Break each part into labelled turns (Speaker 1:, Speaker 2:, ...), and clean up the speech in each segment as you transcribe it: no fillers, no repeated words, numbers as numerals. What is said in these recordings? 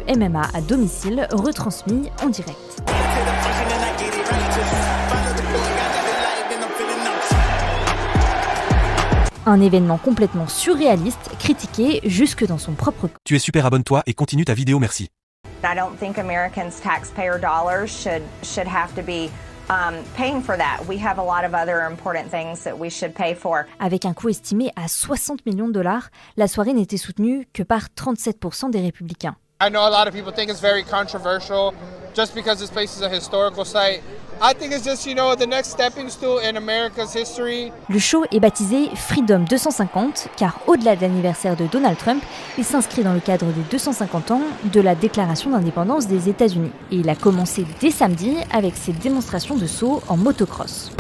Speaker 1: MMA à domicile, retransmis en direct. Un événement complètement surréaliste, critiqué jusque dans son propre camp.
Speaker 2: Tu es super, abonne-toi et continue ta vidéo, merci.
Speaker 3: I don't think Americans' taxpayer dollars should have to be paying for that. We have a lot of other important things that we should pay for.
Speaker 1: Avec un coût estimé à 60 millions de dollars, la soirée n'était soutenue que par 37% des républicains.
Speaker 4: I know a lot of people think it's very controversial just because this place is a historical site. I think it's just, the next stepping stool in America's history.
Speaker 1: Le show est baptisé Freedom 250 car au-delà de l'anniversaire de Donald Trump, il s'inscrit dans le cadre des 250 ans de la déclaration d'indépendance des États-Unis. Et il a commencé dès samedi avec ses démonstrations de saut en motocross.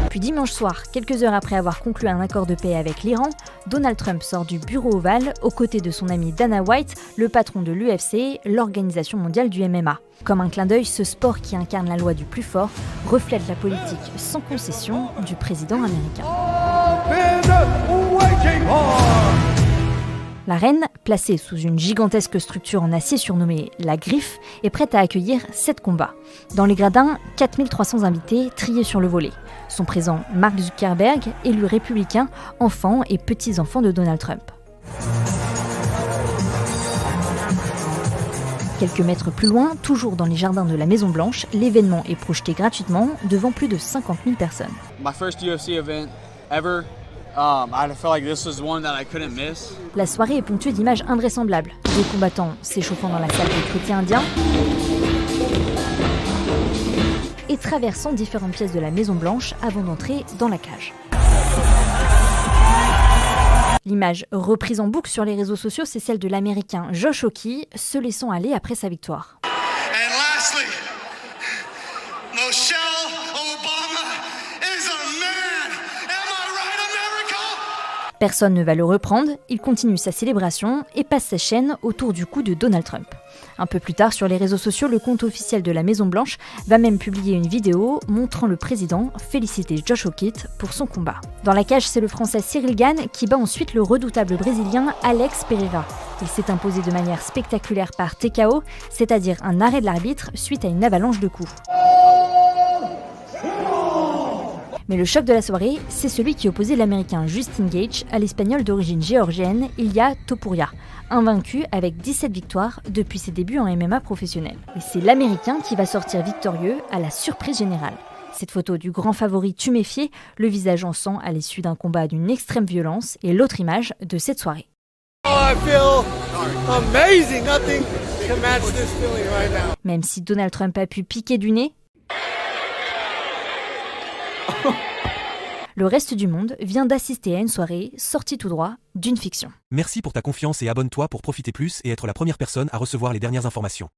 Speaker 1: Puis dimanche soir, quelques heures après avoir conclu un accord de paix avec l'Iran, Donald Trump sort du bureau ovale aux côtés de son ami Dana White, le patron de l'UFC, l'organisation mondiale du MMA. Comme un clin d'œil, ce sport qui incarne la loi du plus fort reflète la politique sans concession du président américain. L'arène, placée sous une gigantesque structure en acier surnommée la Griffe, est prête à accueillir 7 combats. Dans les gradins, 4300 invités triés sur le volet. Sont présents Mark Zuckerberg, élu républicain, enfants et petits-enfants de Donald Trump. Quelques mètres plus loin, toujours dans les jardins de la Maison-Blanche, l'événement est projeté gratuitement devant plus de 50 000 personnes.
Speaker 5: My first UFC event ever. I felt like this was one that I couldn't miss.
Speaker 1: La soirée est ponctuée d'images invraisemblables. Des combattants s'échauffant dans la salle des chrétiens indiens et traversant différentes pièces de la Maison-Blanche avant d'entrer dans la cage. L'image reprise en boucle sur les réseaux sociaux, c'est celle de l'Américain Josh Hockey se laissant aller après sa victoire.
Speaker 6: And lastly, Michelle Obama is a man. Am I right, America?
Speaker 1: Personne ne va le reprendre, il continue sa célébration et passe sa chaîne autour du cou de Donald Trump. Un peu plus tard, sur les réseaux sociaux, le compte officiel de la Maison-Blanche va même publier une vidéo montrant le président féliciter Josh Hockey pour son combat. Dans la cage, c'est le Français Cyril Gane qui bat ensuite le redoutable Brésilien Alex Pereira. Il s'est imposé de manière spectaculaire par TKO, c'est-à-dire un arrêt de l'arbitre suite à une avalanche de coups. Mais le choc de la soirée, c'est celui qui opposait l'Américain Justin Gaethje à l'Espagnol d'origine géorgienne Ilia Topuria, invaincu avec 17 victoires depuis ses débuts en MMA professionnel. Et c'est l'Américain qui va sortir victorieux à la surprise générale. Cette photo du grand favori tuméfié, le visage en sang à l'issue d'un combat d'une extrême violence, est l'autre image de cette soirée.
Speaker 4: I feel amazing. Nothing can match this feeling right now.
Speaker 1: Même si Donald Trump a pu piquer du nez, le reste du monde vient d'assister à une soirée sortie tout droit d'une fiction.
Speaker 2: Merci pour ta confiance et abonne-toi pour profiter plus et être la première personne à recevoir les dernières informations.